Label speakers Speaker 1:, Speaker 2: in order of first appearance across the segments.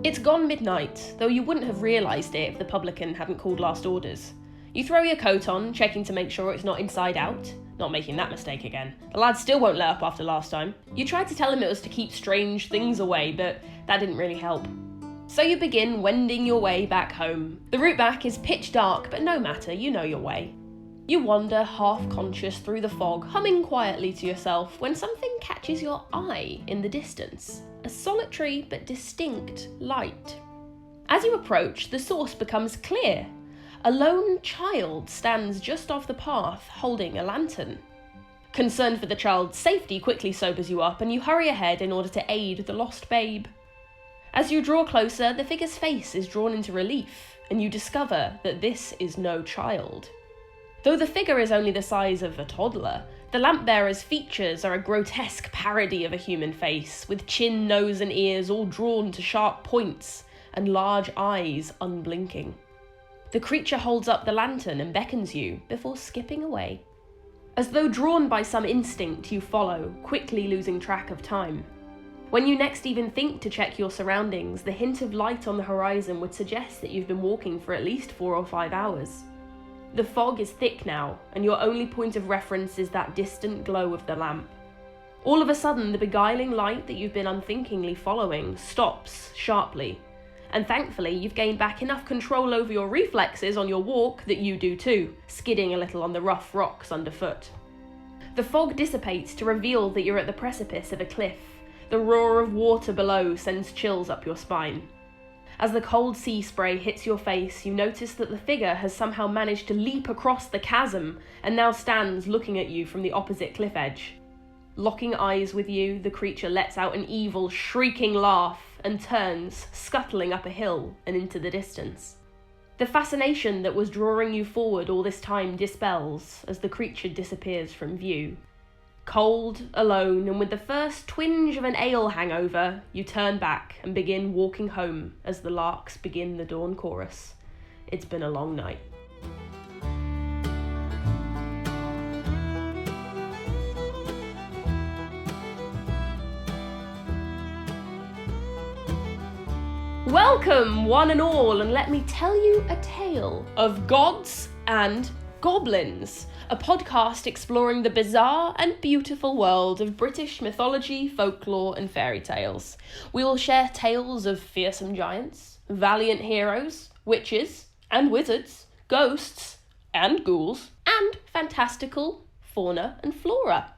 Speaker 1: It's gone midnight, though you wouldn't have realised it if the publican hadn't called last orders. You throw your coat on, checking to make sure it's not inside out. Not making that mistake again. The lad still won't let up after last time. You tried to tell him it was to keep strange things away, but that didn't really help. So you begin wending your way back home. The route back is pitch dark, but no matter, you know your way. You wander half-conscious through the fog, humming quietly to yourself, when something catches your eye in the distance. A solitary but distinct light. As you approach, the source becomes clear. A lone child stands just off the path, holding a lantern. Concern for the child's safety quickly sobers you up, and you hurry ahead in order to aid the lost babe. As you draw closer, the figure's face is drawn into relief, and you discover that this is no child. Though the figure is only the size of a toddler, the lamp-bearer's features are a grotesque parody of a human face, with chin, nose and ears all drawn to sharp points, and large eyes unblinking. The creature holds up the lantern and beckons you, before skipping away. As though drawn by some instinct, you follow, quickly losing track of time. When you next even think to check your surroundings, the hint of light on the horizon would suggest that you've been walking for at least 4 or 5 hours. The fog is thick now, and your only point of reference is that distant glow of the lamp. All of a sudden, the beguiling light that you've been unthinkingly following stops sharply, and thankfully you've gained back enough control over your reflexes on your walk that you do too, skidding a little on the rough rocks underfoot. The fog dissipates to reveal that you're at the precipice of a cliff. The roar of water below sends chills up your spine. As the cold sea spray hits your face, you notice that the figure has somehow managed to leap across the chasm and now stands looking at you from the opposite cliff edge. Locking eyes with you, the creature lets out an evil, shrieking laugh and turns, scuttling up a hill and into the distance. The fascination that was drawing you forward all this time dispels as the creature disappears from view. Cold, alone, and with the first twinge of an ale hangover, you turn back and begin walking home as the larks begin the dawn chorus. It's been a long night. Welcome, one and all, and let me tell you a tale of gods and goblins. A podcast exploring the bizarre and beautiful world of British mythology, folklore and fairy tales. We will share tales of fearsome giants, valiant heroes, witches and wizards, ghosts and ghouls, and fantastical fauna and flora.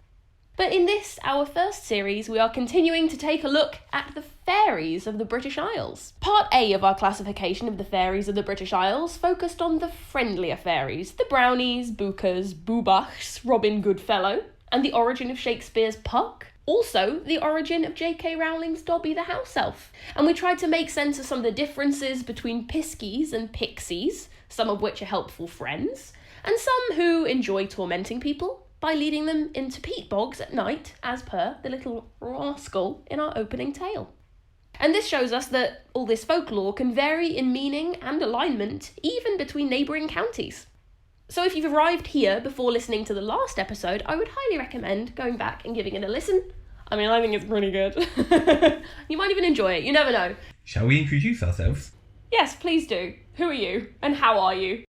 Speaker 1: But in this, our first series, we are continuing to take a look at the fairies of the British Isles. Part A of our classification of the fairies of the British Isles focused on the friendlier fairies, the brownies, bwcas, bwbachs, Robin Goodfellow, and the origin of Shakespeare's Puck. Also, the origin of J.K. Rowling's Dobby the house elf. And we tried to make sense of some of the differences between piskies and pixies, some of which are helpful friends, and some who enjoy tormenting people by leading them into peat bogs at night, as per the little rascal in our opening tale. And this shows us that all this folklore can vary in meaning and alignment, even between neighbouring counties. So if you've arrived here before listening to the last episode, I would highly recommend going back and giving it a listen. I mean, I think it's pretty good. You might even enjoy it, you never know.
Speaker 2: Shall we introduce ourselves?
Speaker 1: Yes, please do. Who are you? And how are you?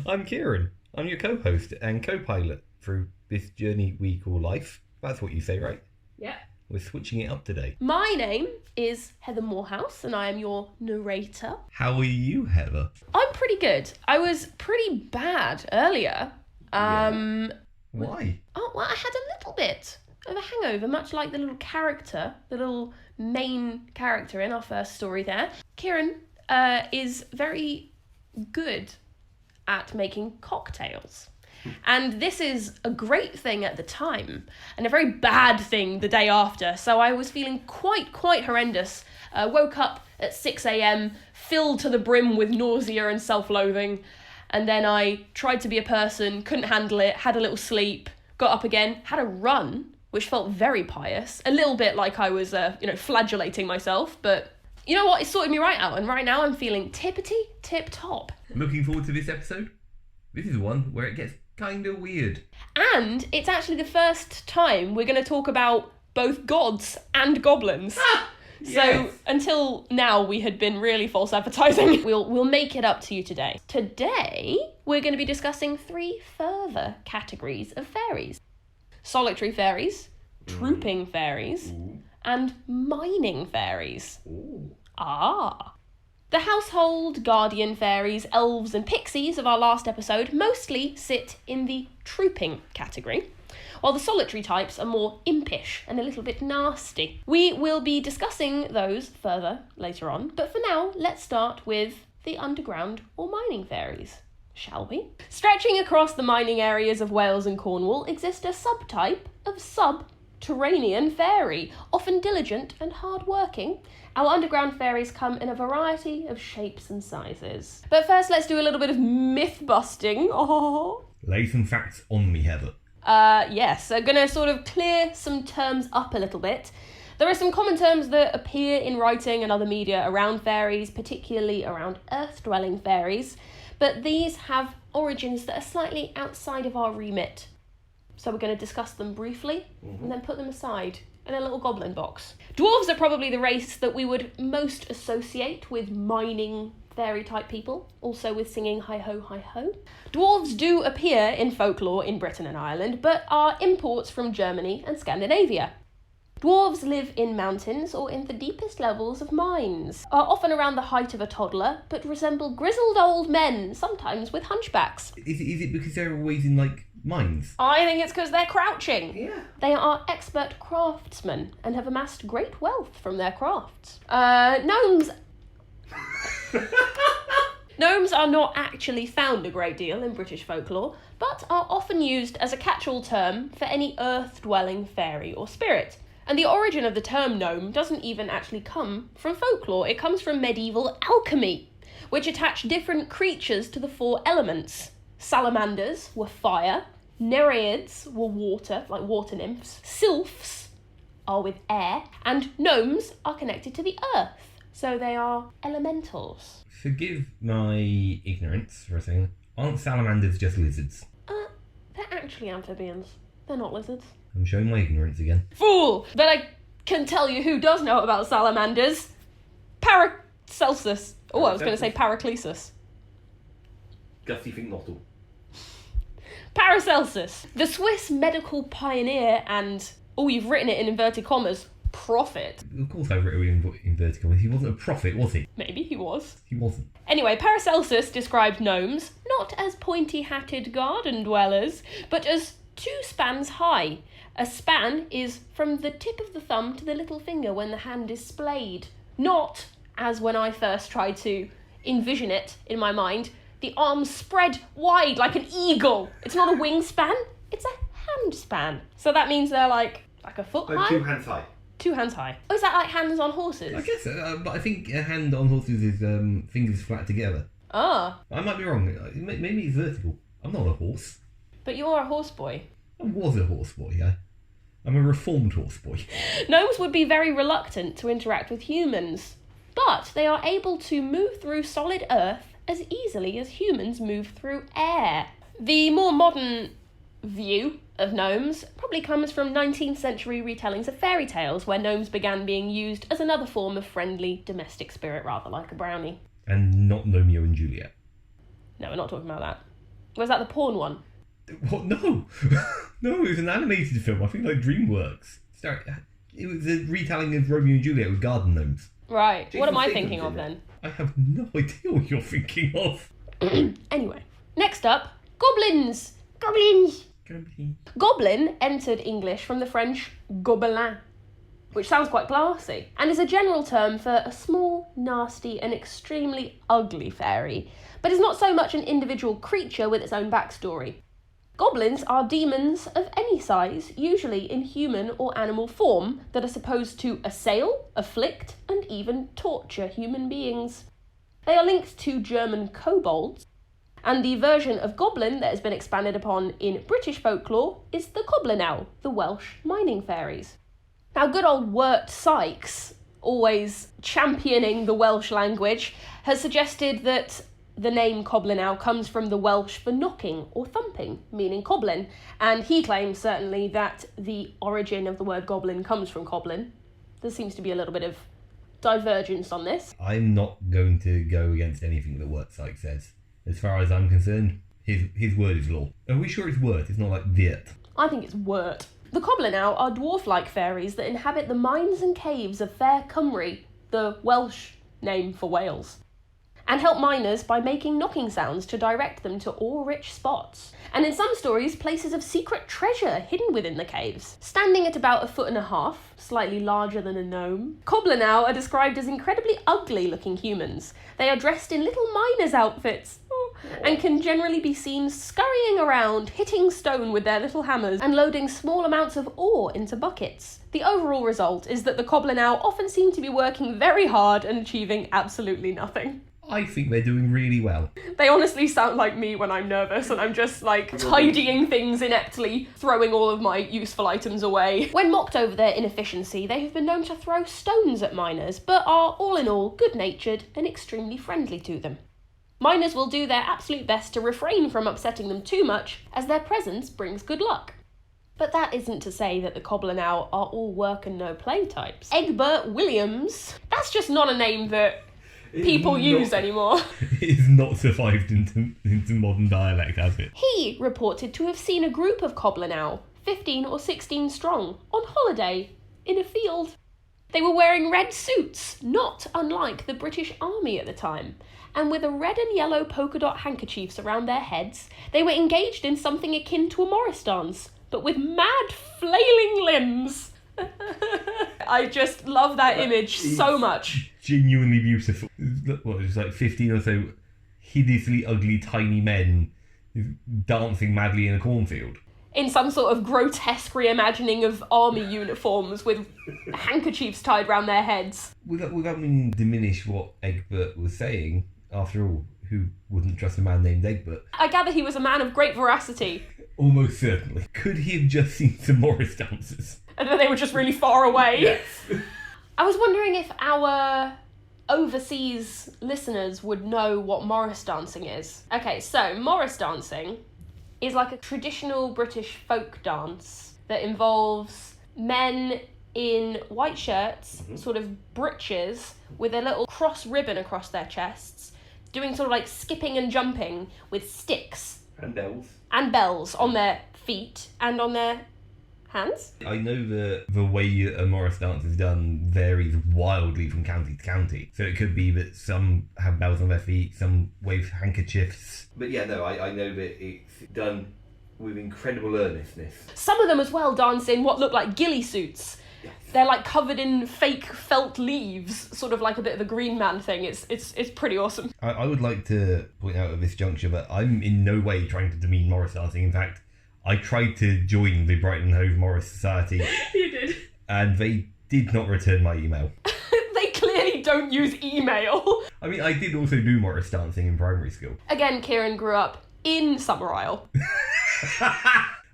Speaker 2: I'm Kieran. I'm your co-host and co-pilot through this journey we call life. That's what you say, right?
Speaker 1: Yeah.
Speaker 2: We're switching it up today.
Speaker 1: My name is Heather Morehouse and I am your narrator.
Speaker 2: How are you, Heather?
Speaker 1: I'm pretty good. I was pretty bad earlier.
Speaker 2: Yeah. Why?
Speaker 1: Oh, well, I had a little bit of a hangover, much like the little character, the little main character in our first story there. Kieran is very good at making cocktails. And this is a great thing at the time and a very bad thing the day after. So I was feeling quite horrendous. Woke up at 6 a.m, filled to the brim with nausea and self-loathing. And then I tried to be a person, couldn't handle it, had a little sleep, got up again, had a run, which felt very pious. A little bit like I was, flagellating myself, but you know what? It sorted me right out. And right now I'm feeling tip-top.
Speaker 2: Looking forward to this episode? This is one where it gets kind of weird.
Speaker 1: And it's actually the first time we're going to talk about both gods and goblins. So until now, we had been really false advertising. We'll make it up to you today. Today, we're going to be discussing 3 further categories of fairies. Solitary fairies, trooping fairies, and mining fairies. The household guardian fairies, elves and pixies of our last episode mostly sit in the trooping category, while the solitary types are more impish and a little bit nasty. We will be discussing those further later on, but for now, let's start with the underground or mining fairies, shall we? Stretching across the mining areas of Wales and Cornwall exists a subtype of subterranean fairy, often diligent and hard-working. Our underground fairies come in a variety of shapes and sizes. But first, let's do a little bit of myth-busting.
Speaker 2: Lay some facts on me, Heather.
Speaker 1: Yes, I'm going to sort of clear some terms up a little bit. There are some common terms that appear in writing and other media around fairies, particularly around earth-dwelling fairies, but these have origins that are slightly outside of our remit. So we're going to discuss them briefly and then put them aside in a little goblin box. Dwarves are probably the race that we would most associate with mining fairy-type people, also with singing hi-ho, hi-ho. Dwarves do appear in folklore in Britain and Ireland, but are imports from Germany and Scandinavia. Dwarves live in mountains or in the deepest levels of mines, are often around the height of a toddler, but resemble grizzled old men, sometimes with hunchbacks.
Speaker 2: Is it because they're always in, mines?
Speaker 1: I think it's because they're crouching.
Speaker 2: Yeah.
Speaker 1: They are expert craftsmen and have amassed great wealth from their crafts. Gnomes are not actually found a great deal in British folklore, but are often used as a catch-all term for any earth-dwelling fairy or spirit. And the origin of the term gnome doesn't even actually come from folklore. It comes from medieval alchemy, which attached different creatures to the 4 elements. Salamanders were fire, nereids were water, like water nymphs, sylphs are with air, and gnomes are connected to the earth. So they are elementals.
Speaker 2: Forgive my ignorance for a second. Aren't salamanders just lizards?
Speaker 1: They're actually amphibians. They're not lizards.
Speaker 2: I'm showing my ignorance again.
Speaker 1: Fool! But I can tell you who does know about salamanders. Paracelsus. Oh, I was going to say Paraclesus.
Speaker 2: Gusty think not all.
Speaker 1: Paracelsus, the Swiss medical pioneer and, you've written it in inverted commas, prophet.
Speaker 2: Of course I've written in inverted commas. He wasn't a prophet, was he?
Speaker 1: Maybe he was.
Speaker 2: He wasn't.
Speaker 1: Anyway, Paracelsus described gnomes not as pointy-hatted garden dwellers, but as 2 spans high. A span is from the tip of the thumb to the little finger when the hand is splayed. Not, as when I first tried to envision it in my mind, the arms spread wide like an eagle. It's not a wingspan, it's a hand span. So that means they're like a foot high?
Speaker 2: 2 hands high.
Speaker 1: 2 hands high. Oh, is that like hands on horses?
Speaker 2: I guess so, but I think a hand on horses is fingers flat together.
Speaker 1: Ah.
Speaker 2: I might be wrong. Maybe it's vertical. I'm not a horse.
Speaker 1: But you're a horse boy.
Speaker 2: I was a horse boy, yeah. I'm a reformed horse boy.
Speaker 1: Gnomes would be very reluctant to interact with humans, but they are able to move through solid earth as easily as humans move through air. The more modern view of gnomes probably comes from 19th century retellings of fairy tales, where gnomes began being used as another form of friendly domestic spirit, rather like a brownie.
Speaker 2: And not Romeo and Juliet.
Speaker 1: No, we're not talking about that. Was that the porn one?
Speaker 2: What? No. No, it was an animated film. I think DreamWorks. It was a retelling of Romeo and Juliet with garden gnomes.
Speaker 1: Right.
Speaker 2: Jason
Speaker 1: What am I
Speaker 2: Statham's
Speaker 1: thinking
Speaker 2: in
Speaker 1: of
Speaker 2: it.
Speaker 1: then?
Speaker 2: I have no idea what you're thinking of.
Speaker 1: Anyway, next up, goblins. Goblin entered English from the French gobelin, which sounds quite classy, and is a general term for a small, nasty, and extremely ugly fairy, but is not so much an individual creature with its own backstory. Goblins are demons of any size, usually in human or animal form, that are supposed to assail, afflict, and even torture human beings. They are linked to German kobolds, and the version of goblin that has been expanded upon in British folklore is the coblynau, the Welsh mining fairies. Now, good old Wirt Sykes, always championing the Welsh language, has suggested that the name coblynau comes from the Welsh for knocking or thumping, meaning coblin, and he claims certainly that the origin of the word goblin comes from coblin. There seems to be a little bit of divergence on this.
Speaker 2: I'm not going to go against anything that Wurtzite says. As far as I'm concerned, his word is law. Are we sure it's word? It's not like virt.
Speaker 1: I think it's wort. The coblynau are dwarf-like fairies that inhabit the mines and caves of Fair Cymru, the Welsh name for Wales, and help miners by making knocking sounds to direct them to ore-rich spots. And in some stories, places of secret treasure hidden within the caves. Standing at about 1.5 feet, slightly larger than a gnome, coblynau are described as incredibly ugly-looking humans. They are dressed in little miners' outfits and can generally be seen scurrying around, hitting stone with their little hammers and loading small amounts of ore into buckets. The overall result is that the coblynau often seem to be working very hard and achieving absolutely nothing.
Speaker 2: I think they're doing really well.
Speaker 1: They honestly sound like me when I'm nervous and I'm just like tidying things ineptly, throwing all of my useful items away. When mocked over their inefficiency, they have been known to throw stones at miners, but are all in all good-natured and extremely friendly to them. Miners will do their absolute best to refrain from upsetting them too much, as their presence brings good luck. But that isn't to say that the coblynau are all work and no play types. Egbert Williams, that's just not a name that people use anymore.
Speaker 2: It's not survived into modern dialect, has it?
Speaker 1: He reported to have seen a group of coblynau, 15 or 16 strong, on holiday in a field. They were wearing red suits, not unlike the British Army at the time, and with a red and yellow polka dot handkerchiefs around their heads, they were engaged in something akin to a Morris dance, but with mad flailing limbs. I just love that image so much.
Speaker 2: Genuinely beautiful. What, it was like 15 or so hideously ugly tiny men dancing madly in a cornfield.
Speaker 1: In some sort of grotesque reimagining of army uniforms with handkerchiefs tied round their heads.
Speaker 2: Without meaning to diminish what Egbert was saying, after all, who wouldn't trust a man named Egbert?
Speaker 1: I gather he was a man of great veracity.
Speaker 2: Almost certainly. Could he have just seen some Morris dancers?
Speaker 1: And then they were just really far away.
Speaker 2: Yes.
Speaker 1: I was wondering if our overseas listeners would know what Morris dancing is. Okay, so Morris dancing is like a traditional British folk dance that involves men in white shirts, sort of breeches, with a little cross ribbon across their chests, doing sort of like skipping and jumping with sticks.
Speaker 2: And bells.
Speaker 1: And bells on their feet and on their hands.
Speaker 2: I know the way a Morris dance is done varies wildly from county to county. So it could be that some have bells on their feet, some wave handkerchiefs. But yeah, no, I know that it's done with incredible earnestness.
Speaker 1: Some of them as well dance in what look like ghillie suits.
Speaker 2: Yes.
Speaker 1: They're like covered in fake felt leaves, sort of like a bit of a Green Man thing. It's pretty awesome.
Speaker 2: I would like to point out at this juncture that I'm in no way trying to demean Morris dancing. In fact, I tried to join the Brighton Hove Morris Society.
Speaker 1: You did.
Speaker 2: And they did not return my email.
Speaker 1: They clearly don't use email.
Speaker 2: I mean, I did also do Morris dancing in primary school.
Speaker 1: Again, Kieran grew up in Summer Isle.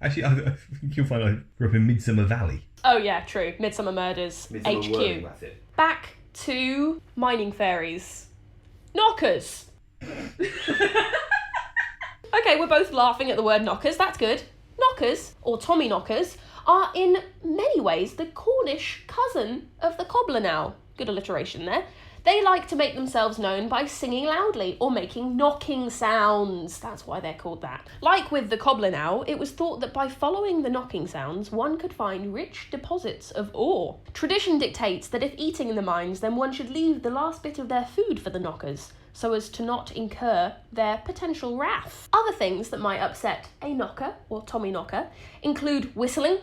Speaker 2: Actually, I think you'll find I grew up in Midsummer Valley.
Speaker 1: Oh yeah, true. Midsummer Murders,
Speaker 2: Midsummer
Speaker 1: HQ.
Speaker 2: Worthing, that's it.
Speaker 1: Back to mining fairies. Knockers. Okay, we're both laughing at the word knockers, that's good. Knockers, or Tommy knockers, are in many ways the Cornish cousin of the coblynau. Good alliteration there. They like to make themselves known by singing loudly or making knocking sounds. That's why they're called that. Like with the coblynau, it was thought that by following the knocking sounds, one could find rich deposits of ore. Tradition dictates that if eating in the mines, then one should leave the last bit of their food for the knockers, so as to not incur their potential wrath. Other things that might upset a knocker, or Tommy knocker, include whistling,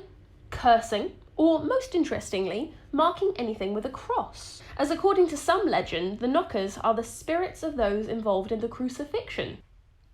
Speaker 1: cursing, or, most interestingly, marking anything with a cross, as according to some legend, the knockers are the spirits of those involved in the crucifixion,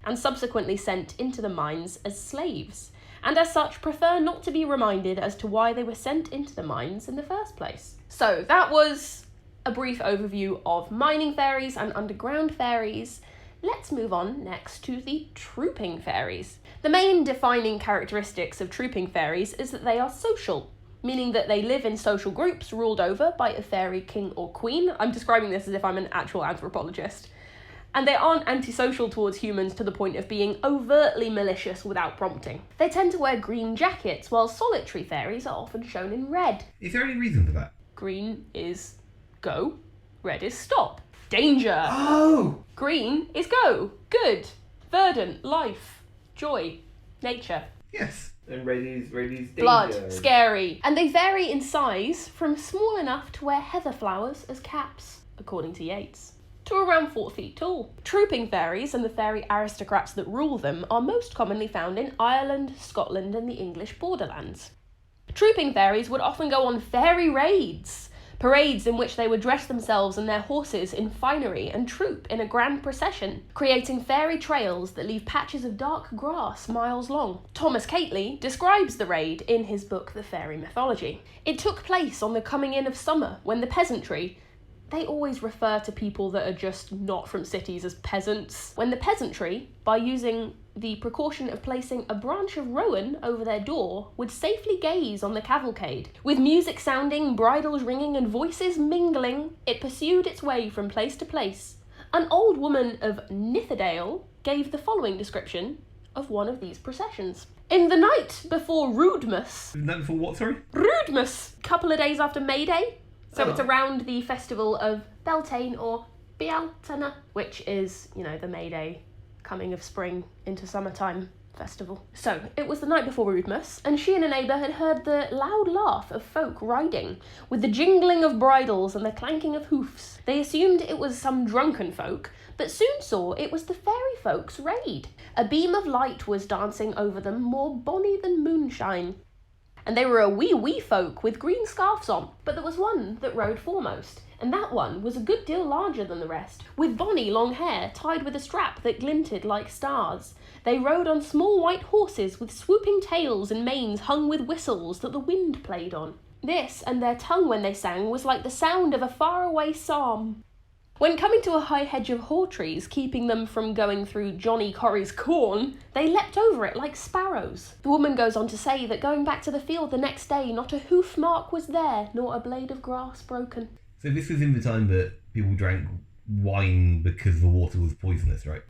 Speaker 1: and subsequently sent into the mines as slaves, and as such prefer not to be reminded as to why they were sent into the mines in the first place. So that was a brief overview of mining fairies and underground fairies. Let's move on next to the trooping fairies. The main defining characteristics of trooping fairies is that they are social, meaning that they live in social groups ruled over by a fairy king or queen. I'm describing this as if I'm an actual anthropologist. And they aren't antisocial towards humans to the point of being overtly malicious without prompting. They tend to wear green jackets, while solitary fairies are often shown in red.
Speaker 2: Is there any reason for that?
Speaker 1: Green is go, Red is stop. Danger.
Speaker 2: Oh!
Speaker 1: Green is go. Good. Verdant. Life. Joy. Nature.
Speaker 2: Yes. And red is danger.
Speaker 1: Blood. Scary. And they vary in size from small enough to wear heather flowers as caps, according to Yeats, to around 4 feet tall. Trooping fairies and the fairy aristocrats that rule them are most commonly found in Ireland, Scotland and the English borderlands. Trooping fairies would often go on fairy raids, parades in which they would dress themselves and their horses in finery and troop in a grand procession, creating fairy trails that leave patches of dark grass miles long. Thomas Cately describes the raid in his book The Fairy Mythology. It took place on the coming in of summer, when the peasantry, they always refer to people that are just not from cities as peasants, when the peasantry, by using the precaution of placing a branch of rowan over their door, would safely gaze on the cavalcade. With music sounding, bridles ringing and voices mingling, it pursued its way from place to place. An old woman of Nitherdale gave the following description of one of these processions. In the night before Roodmas.
Speaker 2: The night before what, sorry?
Speaker 1: Roodmas! Couple of days after May Day. So it's around the festival of Beltane or Bealtaine, which is, the May Day coming of spring into summertime festival. So it was the night before Roodmas, and she and a neighbour had heard the loud laugh of folk riding, with the jingling of bridles and the clanking of hoofs. They assumed it was some drunken folk, but soon saw it was the fairy folk's raid. A beam of light was dancing over them, more bonny than moonshine. And they were a wee folk with green scarfs on, but there was one that rode foremost, and that one was a good deal larger than the rest, with bonny long hair tied with a strap that glinted like stars. They rode on small white horses with swooping tails and manes hung with whistles that the wind played on. This, and their tongue when they sang, was like the sound of a faraway psalm. When coming to a high hedge of haw trees, keeping them from going through Johnny Corrie's corn, they leapt over it like sparrows. The woman goes on to say that going back to the field the next day, not a hoof mark was there, nor a blade of grass broken.
Speaker 2: So this was in the time that people drank wine because the water was poisonous, right?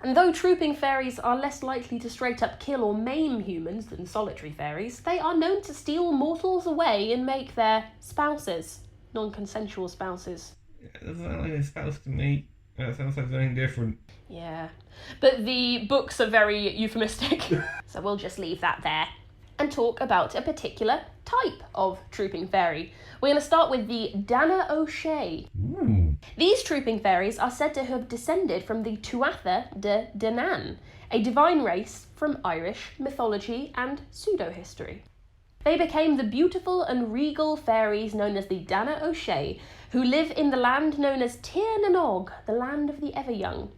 Speaker 1: And though trooping fairies are less likely to straight up kill or maim humans than solitary fairies, they are known to steal mortals away and make their spouses, non-consensual spouses.
Speaker 2: That doesn't sound like a spouse to me. That sounds like something different.
Speaker 1: Yeah, but the books are very euphemistic, so we'll just leave that there and talk about a particular type of trooping fairy. We're going to start with the Dana O'Shea.
Speaker 2: Ooh.
Speaker 1: These trooping fairies are said to have descended from the Tuatha de Danann, a divine race from Irish mythology and pseudo-history. They became the beautiful and regal fairies known as the Dana O'Shea, who live in the land known as Tir na Nog, the land of the ever-young.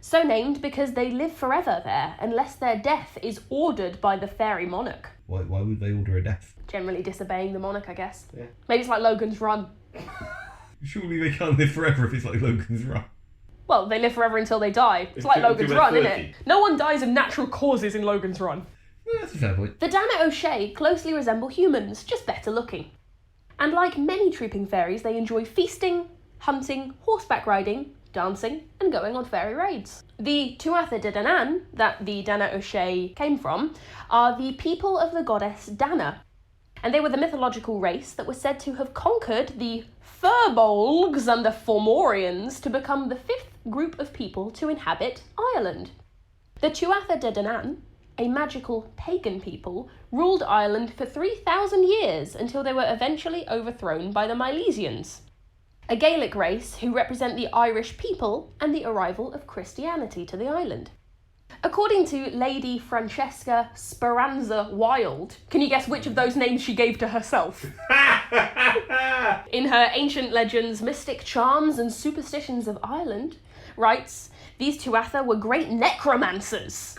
Speaker 1: So named because they live forever there, unless their death is ordered by the fairy monarch.
Speaker 2: Why would they order a death?
Speaker 1: Generally disobeying the monarch, I guess.
Speaker 2: Yeah.
Speaker 1: Maybe it's like Logan's Run.
Speaker 2: Surely they can't live forever if it's like Logan's Run.
Speaker 1: Well, they live forever until they die. It's like Logan's Run, isn't it? No one dies of natural causes in Logan's Run.
Speaker 2: Yeah, that's a fair point.
Speaker 1: The Dana O'Shea closely resemble humans, just better looking. And like many trooping fairies, they enjoy feasting, hunting, horseback riding, dancing, and going on fairy raids. The Tuatha de Danann, that the Dana O'Shea came from, are the people of the goddess Dana, and they were the mythological race that was said to have conquered the Firbolgs and the Fomorians to become the 5th group of people to inhabit Ireland. The Tuatha de Danann, a magical pagan people, ruled Ireland for 3,000 years until they were eventually overthrown by the Milesians, a Gaelic race who represent the Irish people and the arrival of Christianity to the island. According to Lady Francesca Speranza Wilde, can you guess which of those names she gave to herself? In her Ancient Legends, Mystic Charms and Superstitions of Ireland, writes, these Tuatha were great necromancers,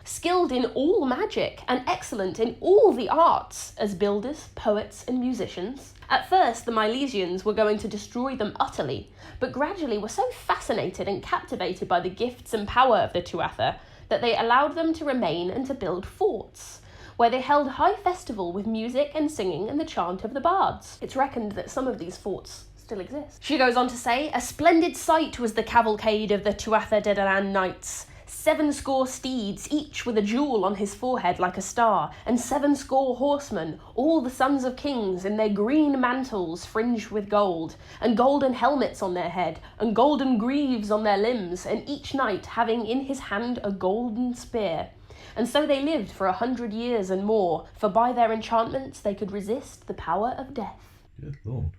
Speaker 1: skilled in all magic and excellent in all the arts as builders, poets and musicians. At first, the Milesians were going to destroy them utterly, but gradually were so fascinated and captivated by the gifts and power of the Tuatha that they allowed them to remain and to build forts, where they held high festival with music and singing and the chant of the bards. It's reckoned that some of these forts still exist. She goes on to say, a splendid sight was the cavalcade of the Tuatha de Danann knights, 70 steeds, each with a jewel on his forehead like a star, and 70 horsemen, all the sons of kings, in their green mantles fringed with gold, and golden helmets on their head, and golden greaves on their limbs, and each knight having in his hand a golden spear. And so they lived for 100 years and more, for by their enchantments they could resist the power of death.
Speaker 2: Good lord.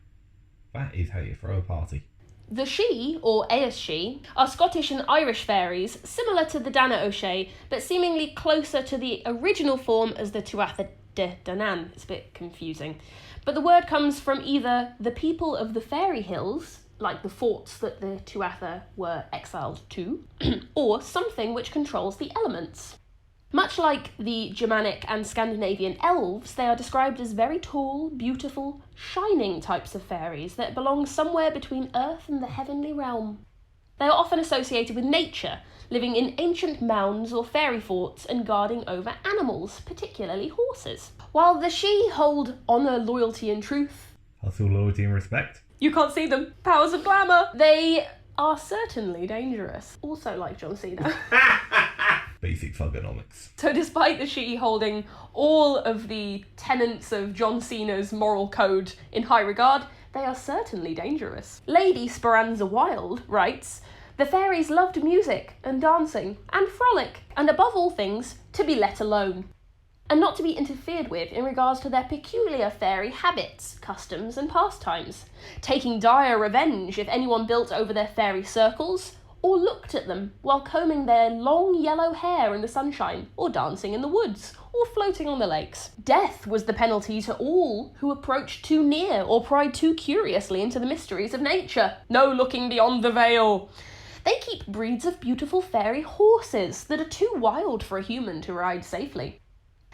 Speaker 2: That is how you throw a party.
Speaker 1: The Sidhe, or Eas-Sidhe, are Scottish and Irish fairies, similar to the Dana O'Shea, but seemingly closer to the original form as the Tuatha De Danann. It's a bit confusing. But the word comes from either the people of the fairy hills, like the forts that the Tuatha were exiled to, or something which controls the elements. Much like the Germanic and Scandinavian elves, they are described as very tall, beautiful, shining types of fairies that belong somewhere between earth and the heavenly realm. They are often associated with nature, living in ancient mounds or fairy forts and guarding over animals, particularly horses. While the Sidhe hold honour, loyalty and truth.
Speaker 2: Hustle, loyalty and respect.
Speaker 1: You can't see them. Powers of glamour. They are certainly dangerous. Also like John Cena.
Speaker 2: Basic thugonomics.
Speaker 1: So despite the Sidhe holding all of the tenets of John Cena's moral code in high regard, they are certainly dangerous. Lady Speranza Wilde writes, "The fairies loved music and dancing and frolic, and above all things, to be let alone, and not to be interfered with in regards to their peculiar fairy habits, customs and pastimes, taking dire revenge if anyone built over their fairy circles, or looked at them while combing their long yellow hair in the sunshine, or dancing in the woods, or floating on the lakes. Death was the penalty to all who approached too near or pried too curiously into the mysteries of nature. No looking beyond the veil. They keep breeds of beautiful fairy horses that are too wild for a human to ride safely.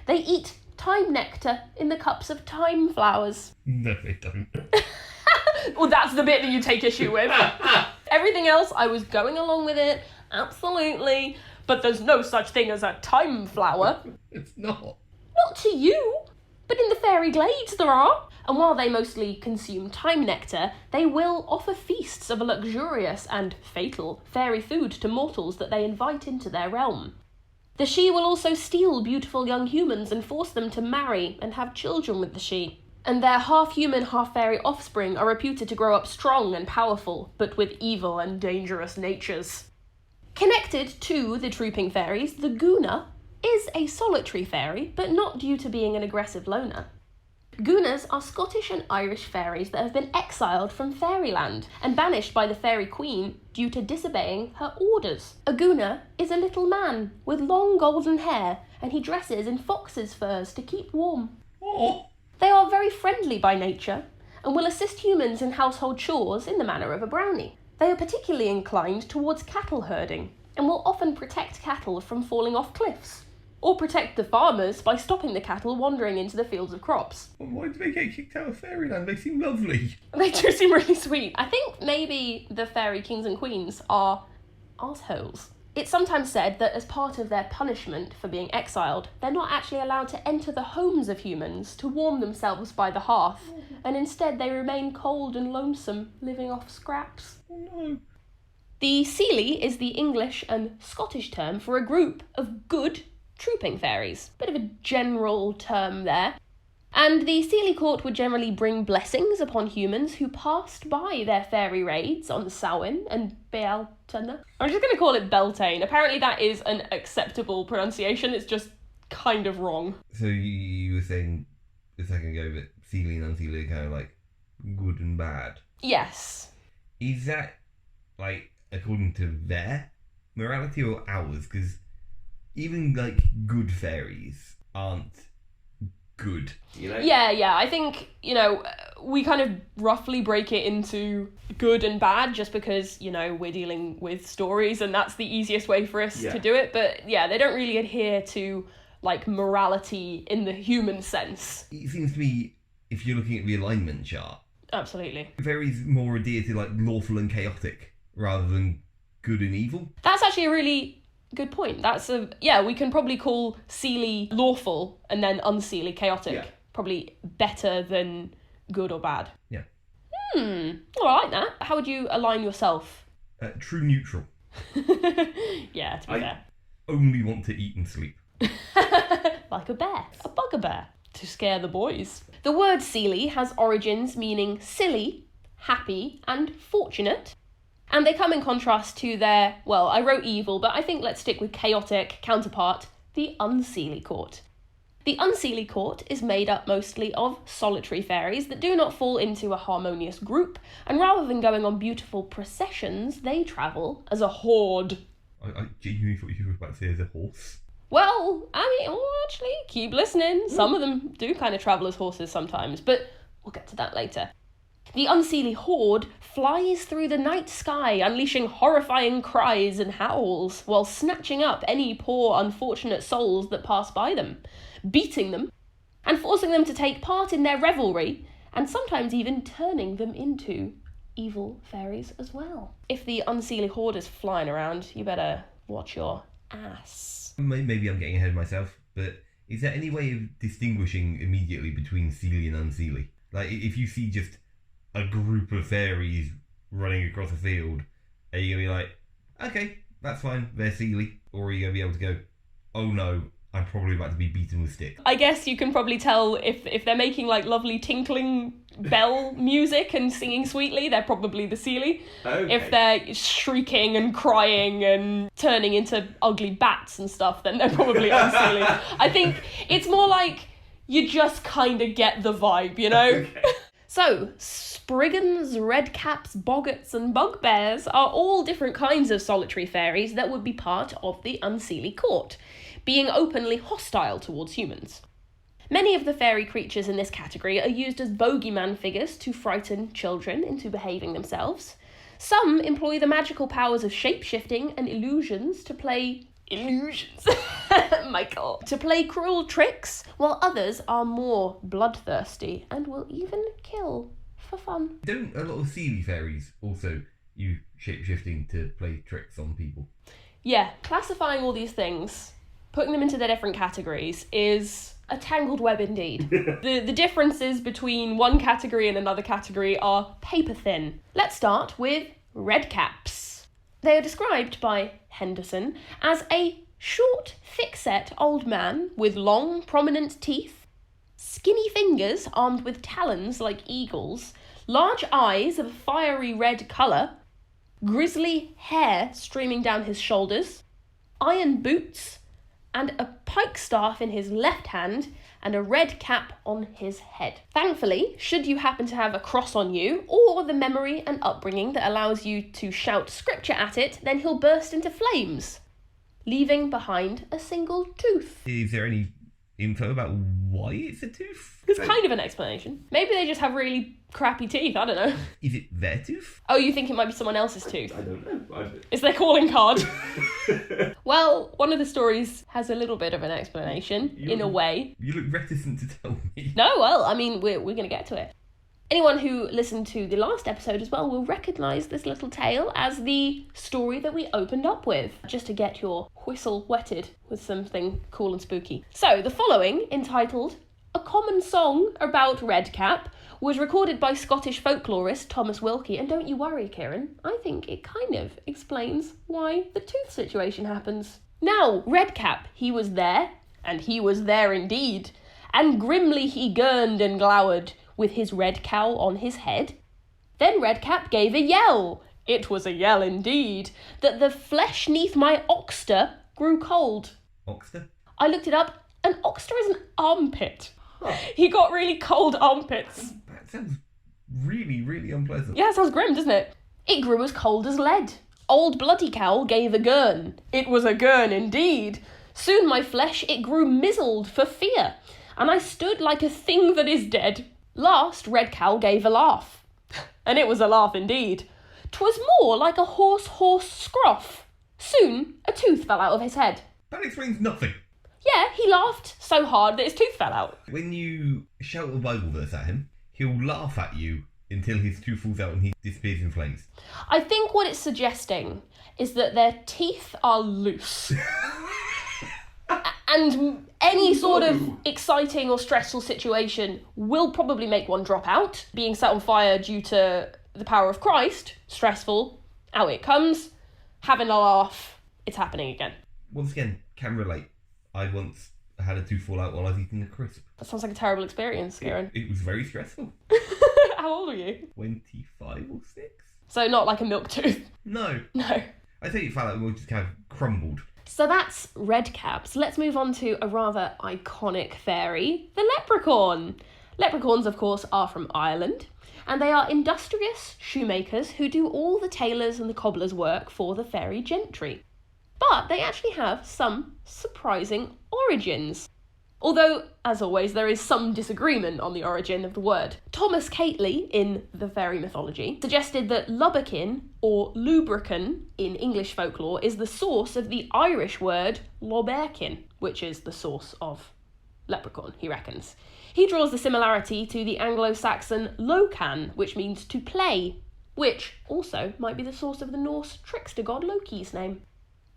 Speaker 1: They eat time nectar in the cups of time flowers."
Speaker 2: No, they don't.
Speaker 1: Well, that's the bit that you take issue with. Everything else, I was going along with it, absolutely. But there's no such thing as a time flower.
Speaker 2: It's not.
Speaker 1: Not to you, but in the fairy glades there are. And while they mostly consume time nectar, they will offer feasts of a luxurious and fatal fairy food to mortals that they invite into their realm. The Sidhe will also steal beautiful young humans and force them to marry and have children with the Sidhe. And their half-human, half-fairy offspring are reputed to grow up strong and powerful, but with evil and dangerous natures. Connected to the trooping fairies, the Guna is a solitary fairy, but not due to being an aggressive loner. Gunas are Scottish and Irish fairies that have been exiled from fairyland and banished by the fairy queen due to disobeying her orders. A Guna is a little man with long golden hair, and he dresses in fox's furs to keep warm.
Speaker 2: Oh.
Speaker 1: They are very friendly by nature and will assist humans in household chores in the manner of a brownie. They are particularly inclined towards cattle herding and will often protect cattle from falling off cliffs, or protect the farmers by stopping the cattle wandering into the fields of crops.
Speaker 2: Well, why do they get kicked out of fairyland? They seem lovely.
Speaker 1: They do seem really sweet. I think maybe the fairy kings and queens are arseholes. It's sometimes said that as part of their punishment for being exiled, they're not actually allowed to enter the homes of humans to warm themselves by the hearth, and instead they remain cold and lonesome, living off scraps.
Speaker 2: Oh no.
Speaker 1: The Unseelie is the English and Scottish term for a group of good trooping fairies. Bit of a general term there. And the Unseelie court would generally bring blessings upon humans who passed by their fairy raids on Samhain and Bealtaine. I'm just going to call it Beltane. Apparently that is an acceptable pronunciation, it's just kind of wrong.
Speaker 2: So you were saying a second ago that Seelie and Unseelie are kind of like good and bad.
Speaker 1: Yes.
Speaker 2: Is that like according to their morality or ours? Because even like good fairies aren't good, you know?
Speaker 1: Yeah, I think, we kind of roughly break it into good and bad just because, we're dealing with stories and that's the easiest way for us to do it. But yeah, they don't really adhere to like morality in the human sense.
Speaker 2: It seems to me, if you're looking at the alignment chart,
Speaker 1: absolutely,
Speaker 2: fairies more adhere to like lawful and chaotic rather than good and evil.
Speaker 1: That's actually a really good point. We can probably call Seelie lawful and then Unseelie chaotic.
Speaker 2: Yeah.
Speaker 1: Probably better than good or bad.
Speaker 2: Yeah.
Speaker 1: I like that. How would you align yourself?
Speaker 2: True neutral.
Speaker 1: Yeah, to be fair.
Speaker 2: Only want to eat and sleep.
Speaker 1: Like a bear, a bugbear, to scare the boys. The word Seelie has origins meaning silly, happy, and fortunate. And they come in contrast to their, well, I wrote evil, but I think let's stick with chaotic counterpart, the Unseelie court. The Unseelie court is made up mostly of solitary fairies that do not fall into a harmonious group, and rather than going on beautiful processions, they travel as a horde.
Speaker 2: I genuinely thought you were about to say as a horse.
Speaker 1: Well, I mean, actually, keep listening. Some of them do kind of travel as horses sometimes, but we'll get to that later. The Unseelie horde flies through the night sky, unleashing horrifying cries and howls, while snatching up any poor, unfortunate souls that pass by them, beating them, and forcing them to take part in their revelry, and sometimes even turning them into evil fairies as well. If the Unseelie horde is flying around, you better watch your ass.
Speaker 2: Maybe I'm getting ahead of myself, but is there any way of distinguishing immediately between Seelie and Unseelie? Like, if you see just a group of fairies running across a field, are you going to be like, okay, that's fine, they're Seelie? Or are you going to be able to go, oh no, I'm probably about to be beaten with sticks?
Speaker 1: I guess you can probably tell if they're making like lovely tinkling bell music and singing sweetly, they're probably the Seelie.
Speaker 2: Okay.
Speaker 1: If they're shrieking and crying and turning into ugly bats and stuff, then they're probably Unseelie. I think it's more like you just kind of get the vibe, you know?
Speaker 2: Okay.
Speaker 1: So, Spriggans, redcaps, boggarts and bugbears are all different kinds of solitary fairies that would be part of the Unseelie court, being openly hostile towards humans. Many of the fairy creatures in this category are used as bogeyman figures to frighten children into behaving themselves. Some employ the magical powers of shape-shifting and illusions to play Michael, to play cruel tricks, while others are more bloodthirsty and will even kill for fun.
Speaker 2: Don't a lot of Seelie fairies also use shape-shifting to play tricks on people?
Speaker 1: Yeah, classifying all these things, putting them into their different categories, is a tangled web indeed. The differences between one category and another category are paper thin. Let's start with redcaps. They are described by Henderson as a short, thick-set old man with long, prominent teeth, skinny fingers armed with talons like eagles, large eyes of a fiery red colour, grizzly hair streaming down his shoulders, iron boots, and a pike staff in his left hand and a red cap on his head. Thankfully, should you happen to have a cross on you, or the memory and upbringing that allows you to shout scripture at it, then he'll burst into flames, leaving behind a single tooth.
Speaker 2: Is there any info about why it's a tooth?
Speaker 1: It's kind of an explanation. Maybe they just have really crappy teeth, I don't know.
Speaker 2: Is it their tooth?
Speaker 1: Oh, you think it might be someone else's tooth?
Speaker 2: I don't know.
Speaker 1: It's their calling card. Well, one of the stories has a little bit of an explanation, in a way.
Speaker 2: You look reticent to tell me.
Speaker 1: No, well, I mean, we're going to get to it. Anyone who listened to the last episode as well will recognise this little tale as the story that we opened up with, just to get your whistle wetted with something cool and spooky. So, the following, entitled A Common Song About Redcap, was recorded by Scottish folklorist Thomas Wilkie, and don't you worry, Kieran, I think it kind of explains why the tooth situation happens. Now, Redcap, he was there, and he was there indeed, and grimly he gurned and glowered, with his red cowl on his head. Then Redcap gave a yell, it was a yell indeed, that the flesh neath my oxter grew cold.
Speaker 2: Oxter?
Speaker 1: I looked it up, an oxter is an armpit.
Speaker 2: Huh.
Speaker 1: He got really cold armpits.
Speaker 2: That sounds really, really unpleasant.
Speaker 1: Yeah, it sounds grim, doesn't it? It grew as cold as lead. Old Bloody Cowl gave a gurn. It was a gurn indeed. Soon my flesh it grew mizzled for fear, and I stood like a thing that is dead. Last Red Cowl gave a laugh, and it was a laugh indeed. 'Twas more like a hoarse scroff. Soon a tooth fell out of his head.
Speaker 2: That explains nothing.
Speaker 1: Yeah, he laughed so hard that his tooth fell out.
Speaker 2: When you shout a Bible verse at him, he'll laugh at you until his tooth falls out and he disappears in flames.
Speaker 1: I think what it's suggesting is that their teeth are loose. And any sort of exciting or stressful situation will probably make one drop out. Being set on fire due to the power of Christ, stressful, out it comes. having a laugh. It's happening again.
Speaker 2: Once again, can relate. I once had a tooth fall out while I was eating a crisp.
Speaker 1: That sounds like a terrible experience, Kieran.
Speaker 2: It was very stressful.
Speaker 1: How old are you?
Speaker 2: 25 or 6?
Speaker 1: So not like a milk tooth?
Speaker 2: No.
Speaker 1: No.
Speaker 2: I think it fell out and it just kind of crumbled.
Speaker 1: So that's redcaps. Let's move on to a rather iconic fairy, the leprechaun. Leprechauns, of course, are from Ireland, and they are industrious shoemakers who do all the tailors' and the cobblers' work for the fairy gentry. But they actually have some surprising origins. Although, as always, there is some disagreement on the origin of the word. Thomas Cately, in the fairy mythology, suggested that lubberkin, or lubricant, in English folklore, is the source of the Irish word loberkin, which is the source of leprechaun, he reckons. He draws the similarity to the Anglo-Saxon locan, which means to play, which also might be the source of the Norse trickster god Loki's name.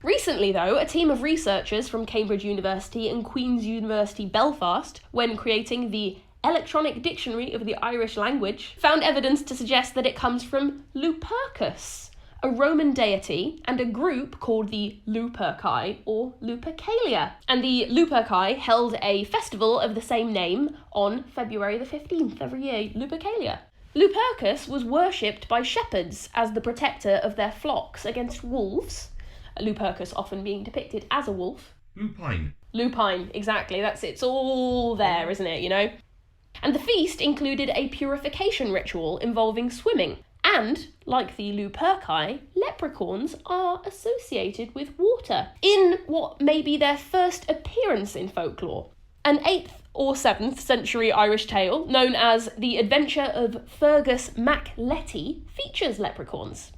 Speaker 1: Recently, though, a team of researchers from Cambridge University and Queen's University Belfast, when creating the Electronic Dictionary of the Irish Language, found evidence to suggest that it comes from Lupercus, a Roman deity, and a group called the Luperci, or Lupercalia. And the Luperci held a festival of the same name on February the 15th every year, Lupercalia. Lupercus was worshipped by shepherds as the protector of their flocks against wolves, Lupercus often being depicted as a wolf.
Speaker 2: Lupine.
Speaker 1: Lupine, exactly. That's it. It's all there, isn't it, you know? And the feast included a purification ritual involving swimming. And, like the Luperci, leprechauns are associated with water in what may be their first appearance in folklore. An 8th or 7th century Irish tale, known as The Adventure of Fergus Mac Letty, features leprechauns.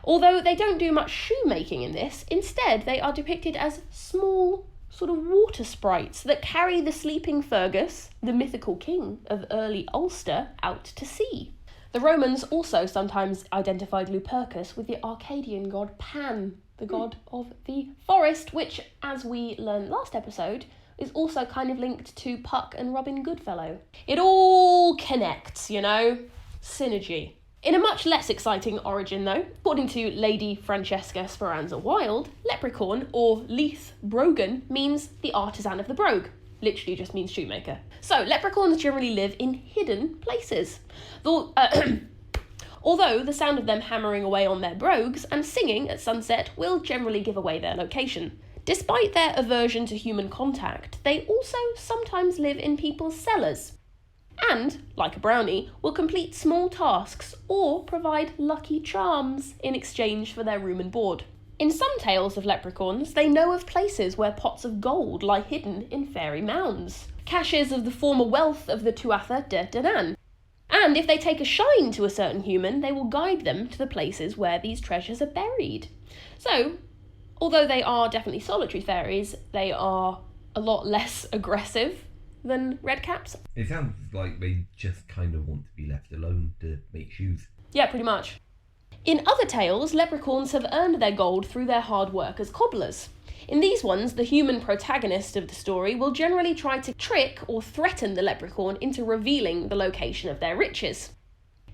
Speaker 1: Although they don't do much shoemaking in this, instead they are depicted as small sort of water sprites that carry the sleeping Fergus, the mythical king of early Ulster, out to sea. The Romans also sometimes identified Lupercus with the Arcadian god Pan, the god of the forest, which, as we learned last episode, is also kind of linked to Puck and Robin Goodfellow. It all connects, you know? Synergy. In a much less exciting origin, though, according to Lady Francesca Speranza Wilde, leprechaun, or Leith Brogan, means the artisan of the brogue. Literally just means shoemaker. So, leprechauns generally live in hidden places. Although the sound of them hammering away on their brogues and singing at sunset will generally give away their location. Despite their aversion to human contact, they also sometimes live in people's cellars. And, like a brownie, will complete small tasks or provide lucky charms in exchange for their room and board. In some tales of leprechauns, they know of places where pots of gold lie hidden in fairy mounds, caches of the former wealth of the Tuatha De Danann. And if they take a shine to a certain human, they will guide them to the places where these treasures are buried. So, although they are definitely solitary fairies, they are a lot less aggressive than redcaps.
Speaker 2: It sounds like they just kind of want to be left alone to make shoes.
Speaker 1: Yeah, pretty much. In other tales, leprechauns have earned their gold through their hard work as cobblers. In these ones, the human protagonist of the story will generally try to trick or threaten the leprechaun into revealing the location of their riches.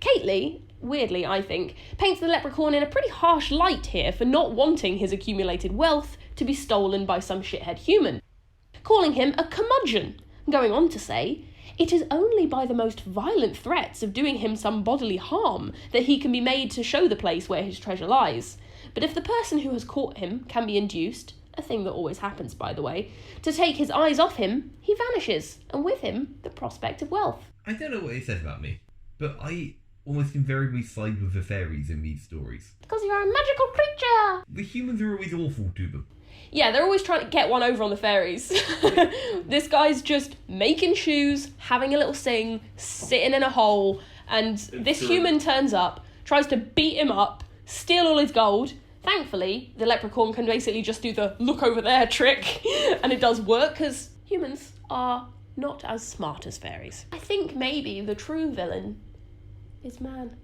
Speaker 1: Cately, weirdly I think, paints the leprechaun in a pretty harsh light here for not wanting his accumulated wealth to be stolen by some shithead human, calling him a curmudgeon, going on to say, it is only by the most violent threats of doing him some bodily harm that he can be made to show the place where his treasure lies. But if the person who has caught him can be induced, a thing that always happens by the way, to take his eyes off him, he vanishes, and with him the prospect of wealth.
Speaker 2: I don't know what it says about me, but I almost invariably side with the fairies in these stories.
Speaker 1: Because you're a magical creature!
Speaker 2: The humans are always awful to them.
Speaker 1: Yeah, they're always trying to get one over on the fairies. This guy's just making shoes, having a little sing, sitting in a hole, and this human turns up, tries to beat him up, steal all his gold. Thankfully, the leprechaun can basically just do the look over there trick, and it does work, because humans are not as smart as fairies. I think maybe the true villain is man.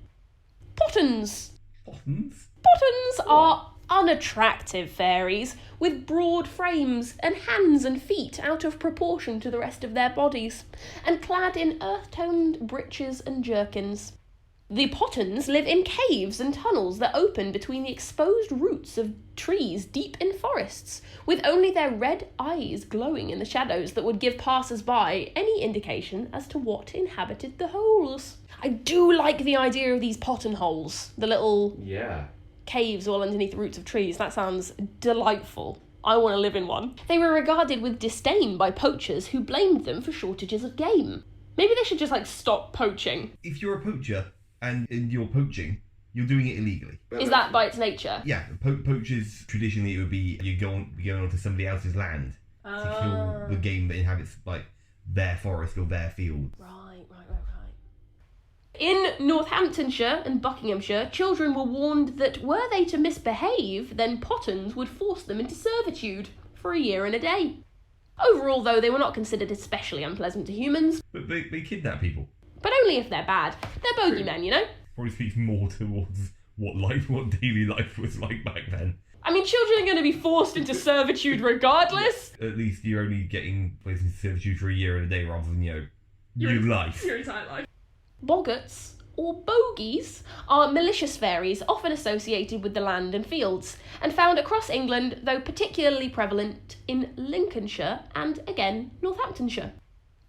Speaker 1: Pottons!
Speaker 2: Pottons?
Speaker 1: Pottons are unattractive fairies with broad frames and hands and feet out of proportion to the rest of their bodies, and clad in earth-toned breeches and jerkins. The Pottons live in caves and tunnels that open between the exposed roots of trees deep in forests, with only their red eyes glowing in the shadows that would give passers-by any indication as to what inhabited the holes. I do like the idea of these Potton holes, the little caves all underneath the roots of trees. That sounds delightful. I want to live in one. They were regarded with disdain by poachers who blamed them for shortages of game. Maybe they should just, stop poaching.
Speaker 2: If you're a poacher and you're poaching, you're doing it illegally.
Speaker 1: Is that by its nature?
Speaker 2: Yeah, poachers, traditionally it would be you're going onto somebody else's land to kill the game that inhabits, their forest or their field.
Speaker 1: Right. In Northamptonshire and Buckinghamshire, children were warned that were they to misbehave, then Pottons would force them into servitude for a year and a day. Overall, though, they were not considered especially unpleasant to humans.
Speaker 2: But they kidnap people.
Speaker 1: But only if they're bad. They're bogeymen, you know?
Speaker 2: Probably speaks more towards what daily life was like back then.
Speaker 1: I mean, children are going to be forced into servitude regardless.
Speaker 2: At least you're only getting placed into servitude for a year and a day rather than, your life.
Speaker 1: Your entire life. Boggarts, or bogies, are malicious fairies often associated with the land and fields, and found across England, though particularly prevalent in Lincolnshire and, again, Northamptonshire.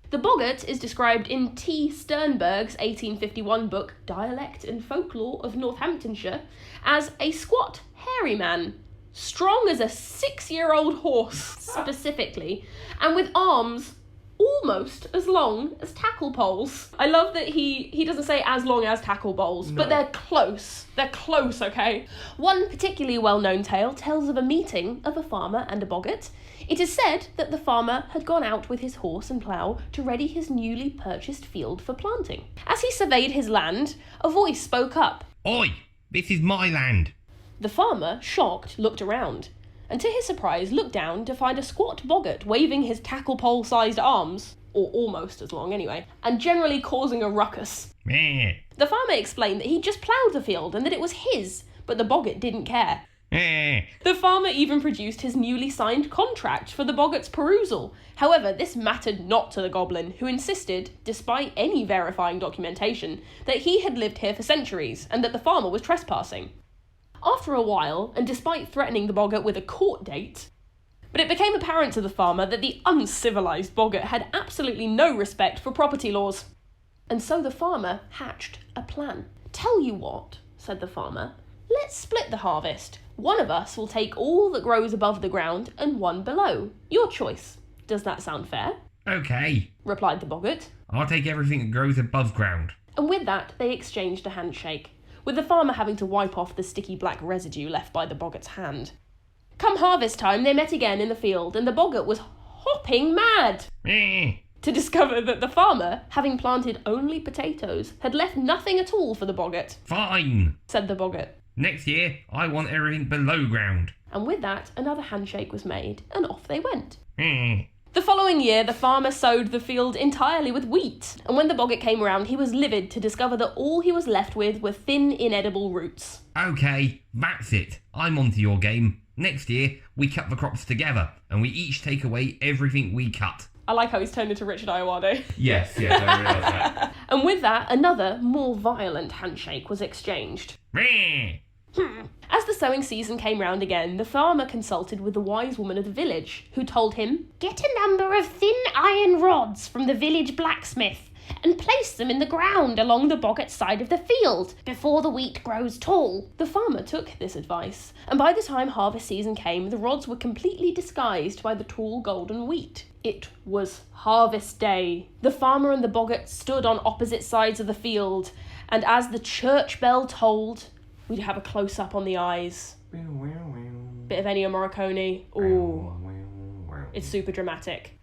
Speaker 1: The boggart is described in T. Sternberg's 1851 book Dialect and Folklore of Northamptonshire as a squat, hairy man, strong as a 6-year-old horse, specifically, and with arms almost as long as tackle poles. I love that he doesn't say as long as tackle poles, but they're close. They're close, okay? One particularly well-known tale tells of a meeting of a farmer and a boggart. It is said that the farmer had gone out with his horse and plough to ready his newly purchased field for planting. As he surveyed his land, a voice spoke up.
Speaker 2: "Oi, this is my land."
Speaker 1: The farmer, shocked, looked around, and to his surprise looked down to find a squat boggart waving his tackle pole-sized arms, or almost as long anyway, and generally causing a ruckus. The farmer explained that he'd just ploughed the field and that it was his, but the boggart didn't care. The farmer even produced his newly signed contract for the boggart's perusal. However, this mattered not to the goblin, who insisted, despite any verifying documentation, that he had lived here for centuries and that the farmer was trespassing. After a while, and despite threatening the boggart with a court date, but it became apparent to the farmer that the uncivilised boggart had absolutely no respect for property laws. And so the farmer hatched a plan. "Tell you what," said the farmer, "let's split the harvest. One of us will take all that grows above the ground and one below. Your choice. Does that sound fair?"
Speaker 2: "Okay,"
Speaker 1: replied the boggart.
Speaker 2: "I'll take everything that grows above ground."
Speaker 1: And with that, they exchanged a handshake, with the farmer having to wipe off the sticky black residue left by the boggart's hand. Come harvest time, they met again in the field, and the boggart was hopping mad to discover that the farmer, having planted only potatoes, had left nothing at all for the boggart.
Speaker 2: "Fine,"
Speaker 1: said the boggart.
Speaker 2: "Next year, I want everything below ground."
Speaker 1: And with that, another handshake was made, and off they went. The following year, the farmer sowed the field entirely with wheat, and when the boggart came around, he was livid to discover that all he was left with were thin, inedible roots.
Speaker 2: "Okay, that's it. I'm onto your game. Next year, we cut the crops together, and we each take away everything we cut."
Speaker 1: I like how he's turned into Richard Iowade.
Speaker 2: Yes, I realise that.
Speaker 1: And with that, another, more violent handshake was exchanged. As the sowing season came round again, the farmer consulted with the wise woman of the village, who told him, "Get a number of thin iron rods from the village blacksmith and place them in the ground along the boggart's side of the field before the wheat grows tall." The farmer took this advice, and by the time harvest season came, the rods were completely disguised by the tall golden wheat. It was harvest day. The farmer and the boggart stood on opposite sides of the field, and as the church bell tolled, we'd have a close-up on the eyes. Bit of Ennio Morricone. Ooh, it's super dramatic.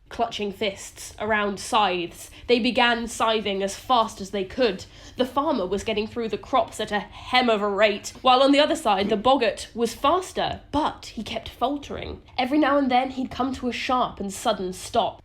Speaker 1: Clutching fists around scythes, they began scything as fast as they could. The farmer was getting through the crops at a hem of a rate, while on the other side the boggart was faster, but he kept faltering. Every now and then he'd come to a sharp and sudden stop.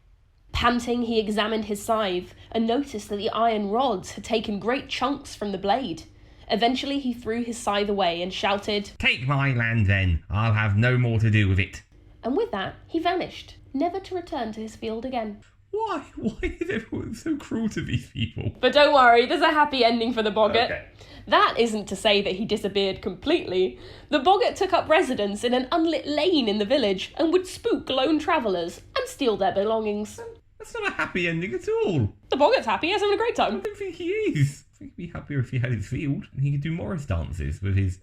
Speaker 1: Panting, he examined his scythe and noticed that the iron rods had taken great chunks from the blade. Eventually he threw his scythe away and shouted,
Speaker 2: "Take my land then, I'll have no more to do with it."
Speaker 1: And with that he vanished, never to return to his field again.
Speaker 2: Why? Why is everyone so cruel to these people?
Speaker 1: But don't worry, there's a happy ending for the boggart.
Speaker 2: Okay.
Speaker 1: That isn't to say that he disappeared completely. The boggart took up residence in an unlit lane in the village and would spook lone travellers and steal their belongings.
Speaker 2: That's not a happy ending at all.
Speaker 1: The boggart's happy, he's having a great
Speaker 2: I
Speaker 1: time.
Speaker 2: don't think he is. I think he'd be happier if he had his field and he could do Morris dances with his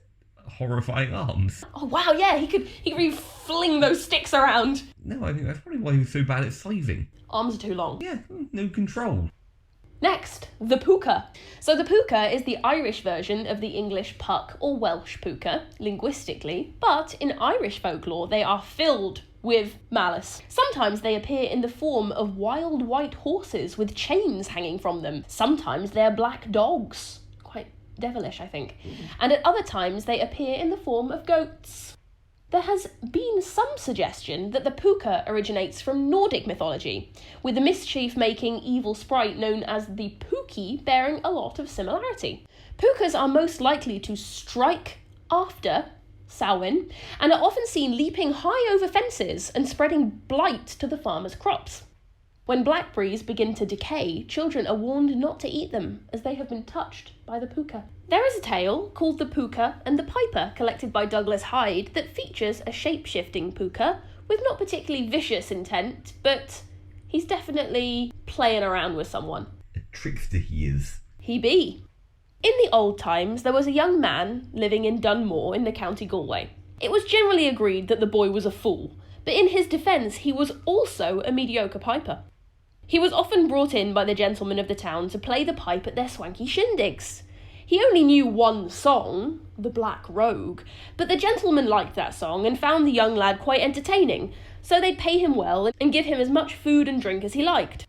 Speaker 2: horrifying arms.
Speaker 1: Oh wow, yeah, he could really fling those sticks around.
Speaker 2: No, I think that's probably why he was so bad at scything.
Speaker 1: Arms are too long.
Speaker 2: Yeah, no control.
Speaker 1: Next, the puka. So the puka is the Irish version of the English puck or Welsh puka, linguistically, but in Irish folklore they are filled with malice. Sometimes they appear in the form of wild white horses with chains hanging from them. Sometimes they're black dogs. Quite devilish, I think. And at other times they appear in the form of goats. There has been some suggestion that the puka originates from Nordic mythology, with the mischief-making evil sprite known as the Pookie bearing a lot of similarity. Pukas are most likely to strike after Samhain, and are often seen leaping high over fences and spreading blight to the farmers' crops. When blackberries begin to decay, children are warned not to eat them, as they have been touched by the puka. There is a tale called The Puka and the Piper, collected by Douglas Hyde, that features a shape-shifting puka with not particularly vicious intent, but he's definitely playing around with someone.
Speaker 2: A trickster he is.
Speaker 1: He be. In the old times, there was a young man living in Dunmore in the County Galway. It was generally agreed that the boy was a fool, but in his defence, he was also a mediocre piper. He was often brought in by the gentlemen of the town to play the pipe at their swanky shindigs. He only knew one song, The Black Rogue, but the gentlemen liked that song and found the young lad quite entertaining, so they'd pay him well and give him as much food and drink as he liked.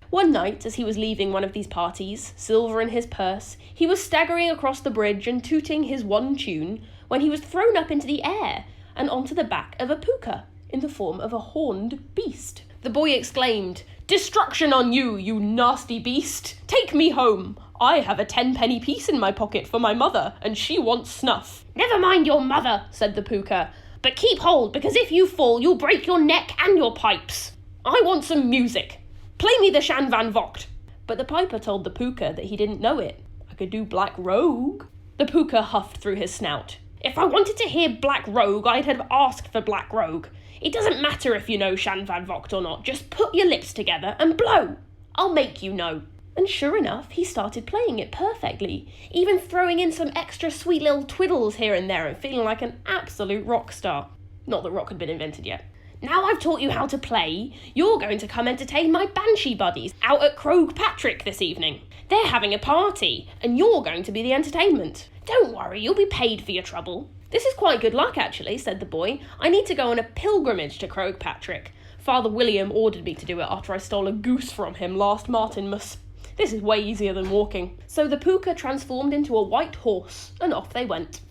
Speaker 1: One night, as he was leaving one of these parties, silver in his purse, he was staggering across the bridge and tooting his one tune when he was thrown up into the air and onto the back of a puka in the form of a horned beast. The boy exclaimed, "Destruction on you, you nasty beast! Take me home! I have a 10-penny piece in my pocket for my mother, and she wants snuff." "Never mind your mother," said the puka, "but keep hold, because if you fall, you'll break your neck and your pipes. I want some music. Play me the Shan Van Vocht." But the piper told the puka that he didn't know it. "I could do Black Rogue." The puka huffed through his snout. "If I wanted to hear Black Rogue, I'd have asked for Black Rogue. It doesn't matter if you know Shan Van Vocht or not, just put your lips together and blow. I'll make you know." And sure enough, he started playing it perfectly, even throwing in some extra sweet little twiddles here and there and feeling like an absolute rock star. Not that rock had been invented yet. "Now I've taught you how to play, you're going to come entertain my banshee buddies out at Croagh Patrick this evening. They're having a party, and you're going to be the entertainment. Don't worry, you'll be paid for your trouble." "This is quite good luck, actually," said the boy. "I need to go on a pilgrimage to Croagh Patrick. Father William ordered me to do it after I stole a goose from him last Martinmas. This is way easier than walking." So the puka transformed into a white horse, and off they went.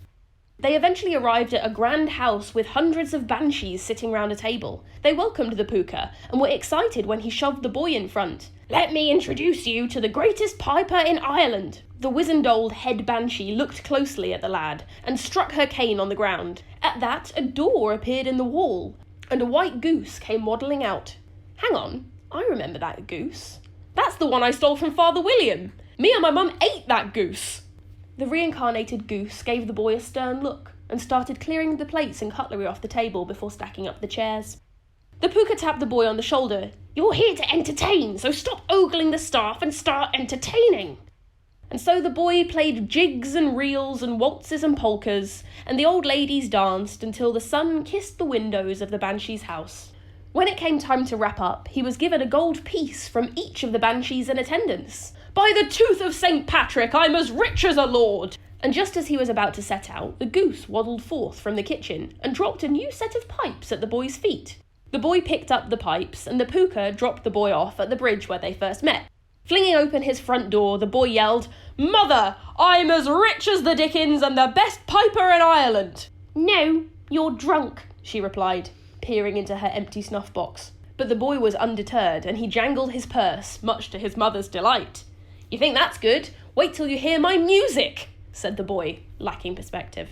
Speaker 1: They eventually arrived at a grand house with hundreds of banshees sitting round a table. They welcomed the puka, and were excited when he shoved the boy in front. "Let me introduce you to the greatest piper in Ireland." The wizened old head banshee looked closely at the lad, and struck her cane on the ground. At that, a door appeared in the wall, and a white goose came waddling out. "Hang on, I remember that goose. That's the one I stole from Father William. Me and my mum ate that goose." The reincarnated goose gave the boy a stern look, and started clearing the plates and cutlery off the table before stacking up the chairs. The puka tapped the boy on the shoulder. "You're here to entertain, so stop ogling the staff and start entertaining." And so the boy played jigs and reels and waltzes and polkas, and the old ladies danced until the sun kissed the windows of the banshee's house. When it came time to wrap up, he was given a gold piece from each of the banshees in attendance. "By the tooth of St. Patrick, I'm as rich as a lord!" And just as he was about to set out, the goose waddled forth from the kitchen and dropped a new set of pipes at the boy's feet. The boy picked up the pipes, and the puka dropped the boy off at the bridge where they first met. Flinging open his front door, the boy yelled, "Mother, I'm as rich as the Dickens and the best piper in Ireland!" "No, you're drunk," she replied, peering into her empty snuff box. But the boy was undeterred, and he jangled his purse, much to his mother's delight. "You think that's good? Wait till you hear my music," said the boy, lacking perspective.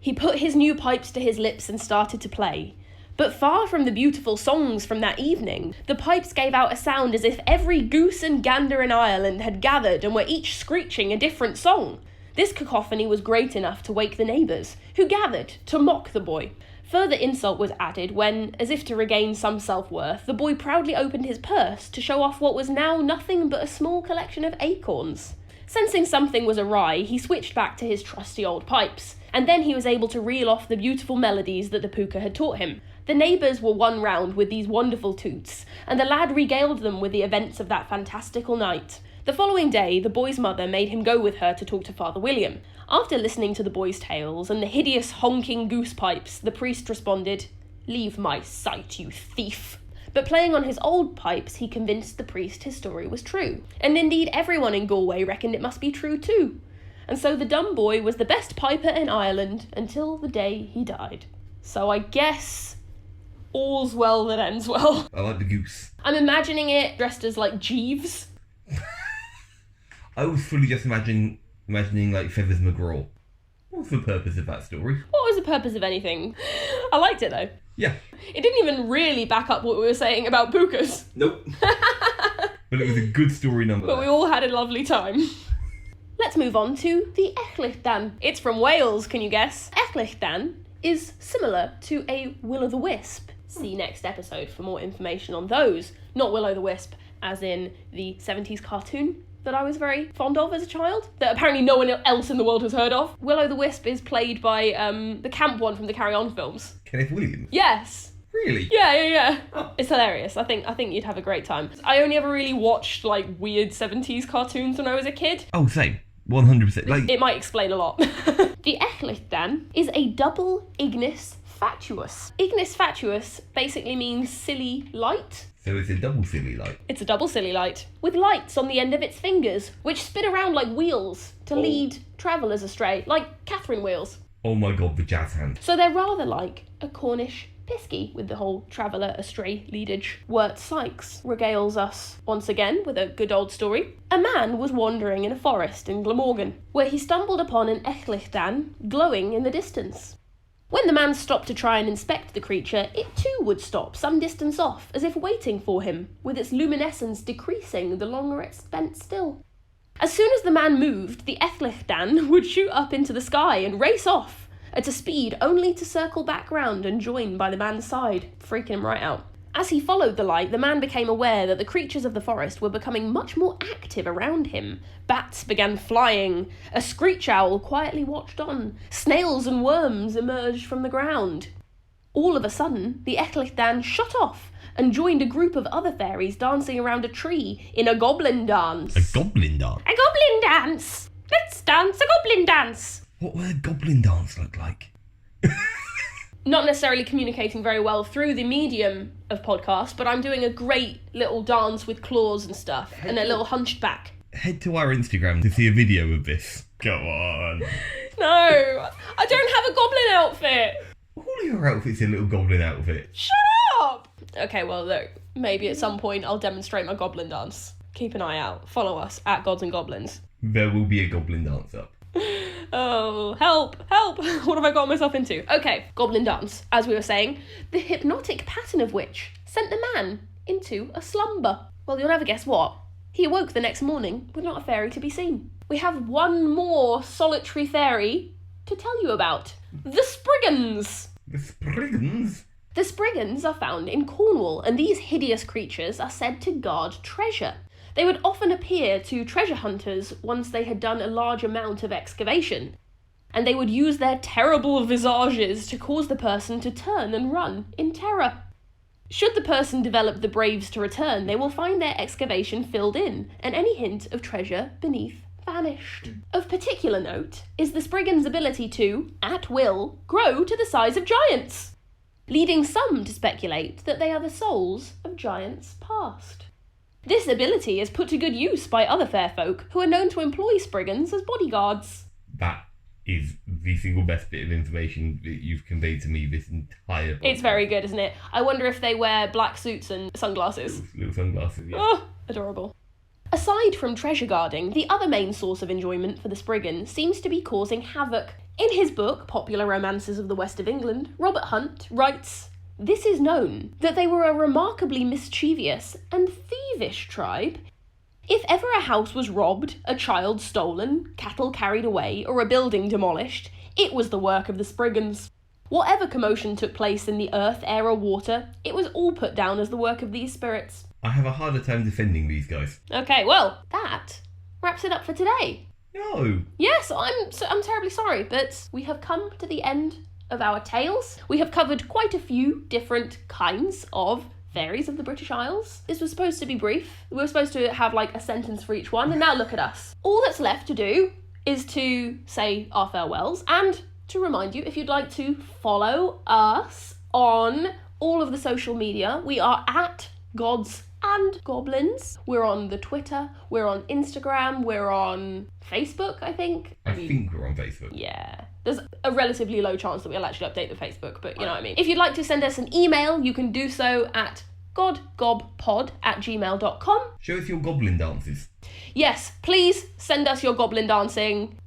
Speaker 1: He put his new pipes to his lips and started to play. But far from the beautiful songs from that evening, the pipes gave out a sound as if every goose and gander in Ireland had gathered and were each screeching a different song. This cacophony was great enough to wake the neighbours, who gathered to mock the boy. Further insult was added when, as if to regain some self-worth, the boy proudly opened his purse to show off what was now nothing but a small collection of acorns. Sensing something was awry, he switched back to his trusty old pipes, and then he was able to reel off the beautiful melodies that the puka had taught him. The neighbours were won round with these wonderful toots, and the lad regaled them with the events of that fantastical night. The following day, the boy's mother made him go with her to talk to Father William. After listening to the boy's tales and the hideous honking goose pipes, the priest responded, "Leave my sight, you thief." But playing on his old pipes, he convinced the priest his story was true. And indeed, everyone in Galway reckoned it must be true too. And so the dumb boy was the best piper in Ireland until the day he died. So I guess all's well that ends well.
Speaker 2: I like the goose.
Speaker 1: I'm imagining it dressed as like Jeeves.
Speaker 2: I was fully just imagining like Feathers McGraw. What's the purpose of that story?
Speaker 1: What was the purpose of anything? I liked it though.
Speaker 2: Yeah.
Speaker 1: It didn't even really back up what we were saying about pukas.
Speaker 2: Nope. But it was a good story nonetheless.
Speaker 1: But we all had a lovely time. Let's move on to the Echlichdan. It's from Wales, can you guess? Echlichdan is similar to a will-o'-the-wisp. See next episode for more information on those. Not will-o'-the-wisp, as in the 70s cartoon that I was very fond of as a child, that apparently no one else in the world has heard of. Will-o'-the-wisp is played by the camp one from the Carry On films.
Speaker 2: Kenneth Williams?
Speaker 1: Yes.
Speaker 2: Really?
Speaker 1: Yeah.
Speaker 2: Oh.
Speaker 1: It's hilarious. I think you'd have a great time. I only ever really watched like weird 70s cartoons when I was a kid.
Speaker 2: Oh, same. 100%. Like,
Speaker 1: it might explain a lot. The Echlichdan is a double ignis fatuus. Ignis fatuus basically means silly light.
Speaker 2: so it's a double silly light.
Speaker 1: It's a double silly light, with lights on the end of its fingers, which spin around like wheels to lead travellers astray, like Katharine wheels.
Speaker 2: Oh my god, the jazz hand.
Speaker 1: So they're rather like a Cornish piskie, with the whole traveller astray leadage. Wirt Sykes regales us once again with a good old story. A man was wandering in a forest in Glamorgan, where he stumbled upon an Echlichdan glowing in the distance. When the man stopped to try and inspect the creature, it too would stop some distance off, as if waiting for him, with its luminescence decreasing the longer it spent still. As soon as the man moved, the Echlichdan would shoot up into the sky and race off, at a speed only to circle back round and join by the man's side, freaking him right out. As he followed the light, the man became aware that the creatures of the forest were becoming much more active around him. Bats began flying, a screech owl quietly watched on, snails and worms emerged from the ground. All of a sudden, the Echlichdan shot off and joined a group of other fairies dancing around a tree in a goblin dance.
Speaker 2: A goblin dance?
Speaker 1: A goblin dance! Let's dance a goblin dance!
Speaker 2: What would a goblin dance look like?
Speaker 1: Not necessarily communicating very well through the medium of podcast, but I'm doing a great little dance with claws and stuff, and a little hunched back.
Speaker 2: Head to our Instagram to see a video of this. Go on.
Speaker 1: No, I don't have a goblin outfit.
Speaker 2: All of your outfits are a little goblin outfit.
Speaker 1: Shut up! Okay, well, look, maybe at some point I'll demonstrate my goblin dance. Keep an eye out. Follow us at Gods and Goblins.
Speaker 2: There will be a goblin dance up.
Speaker 1: Oh, help! What have I got myself into? Okay, goblin dance, as we were saying, the hypnotic pattern of which sent the man into a slumber. Well, you'll never guess what. He awoke the next morning with not a fairy to be seen. We have one more solitary fairy to tell you about. The Spriggans!
Speaker 2: The Spriggans?
Speaker 1: The Spriggans are found in Cornwall, and these hideous creatures are said to guard treasure. They would often appear to treasure hunters once they had done a large amount of excavation, and they would use their terrible visages to cause the person to turn and run in terror. Should the person develop the braves to return, they will find their excavation filled in, and any hint of treasure beneath vanished. Of particular note is the Spriggan's ability to, at will, grow to the size of giants, leading some to speculate that they are the souls of giants past. This ability is put to good use by other fair folk who are known to employ Spriggans as bodyguards.
Speaker 2: That is the single best bit of information that you've conveyed to me this entire podcast.
Speaker 1: It's very good, isn't it? I wonder if they wear black suits and sunglasses.
Speaker 2: Little sunglasses, yeah.
Speaker 1: Oh, adorable. Aside from treasure guarding, the other main source of enjoyment for the Spriggan seems to be causing havoc. In his book, Popular Romances of the West of England, Robert Hunt writes, This is known that they were a remarkably mischievous and thievish tribe. If ever a house was robbed, a child stolen, cattle carried away, or a building demolished, it was the work of the Spriggans. Whatever commotion took place in the earth, air, or water, it was all put down as the work of these spirits.
Speaker 2: I have a harder time defending these guys.
Speaker 1: Okay, well, that wraps it up for today.
Speaker 2: No.
Speaker 1: Yes, I'm terribly sorry, but we have come to the end of our tales. We have covered quite a few different kinds of fairies of the British Isles. This was supposed to be brief. We were supposed to have like a sentence for each one, and now look at us. All that's left to do is to say our farewells and to remind you, if you'd like to follow us on all of the social media, we are at Gods and Goblins. We're on the Twitter, we're on Instagram, we're on Facebook, I think.
Speaker 2: I think we're on Facebook.
Speaker 1: Yeah. There's a relatively low chance that we'll actually update the Facebook, but you know what I mean. If you'd like to send us an email, you can do so at godgobpod@gmail.com.
Speaker 2: Show us your goblin dances.
Speaker 1: Yes, please send us your goblin dancing.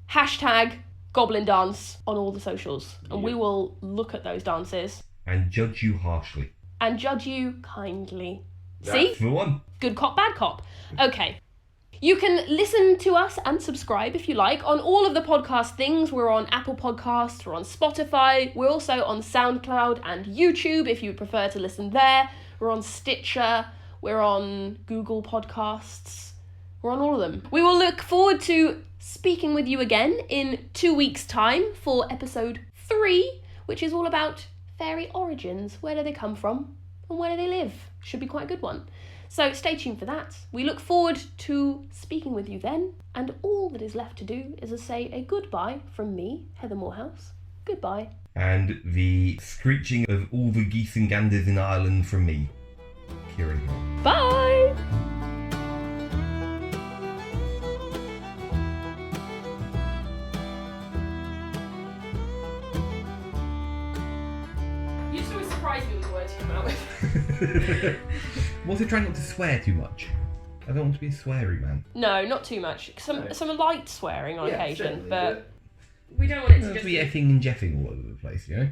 Speaker 1: #goblin dance on all the socials. And we will look at those dances.
Speaker 2: And judge you harshly.
Speaker 1: And judge you kindly.
Speaker 2: That's
Speaker 1: See?
Speaker 2: the one.
Speaker 1: Good cop, bad cop. Okay. You can listen to us and subscribe if you like on all of the podcast things. We're on Apple Podcasts, we're on Spotify, we're also on SoundCloud and YouTube if you would prefer to listen there. We're on Stitcher, we're on Google Podcasts, we're on all of them. We will look forward to speaking with you again in 2 weeks' time for episode 3, which is all about fairy origins. Where do they come from and where do they live? Should be quite a good one. So stay tuned for that. We look forward to speaking with you then, and all that is left to do is to say a goodbye from me, Heather Morehouse. Goodbye.
Speaker 2: And the screeching of all the geese and ganders in Ireland from me, Kieran Hill.
Speaker 1: Bye! You just always surprise me with the words you come out with.
Speaker 2: I'm also trying not to swear too much. I don't want to be a sweary man.
Speaker 1: No, not too much. Some light swearing on occasion, but we don't want it to
Speaker 2: Not
Speaker 1: just
Speaker 2: to be effing and jeffing all over the place, you know?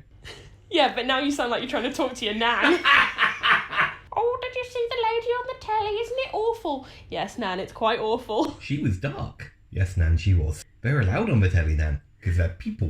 Speaker 1: Yeah, but now you sound like you're trying to talk to your nan. Oh, did you see the lady on the telly? Isn't it awful? Yes, Nan, it's quite awful.
Speaker 2: She was dark. Yes, Nan, she was. They're allowed on the telly, Nan, because they're people.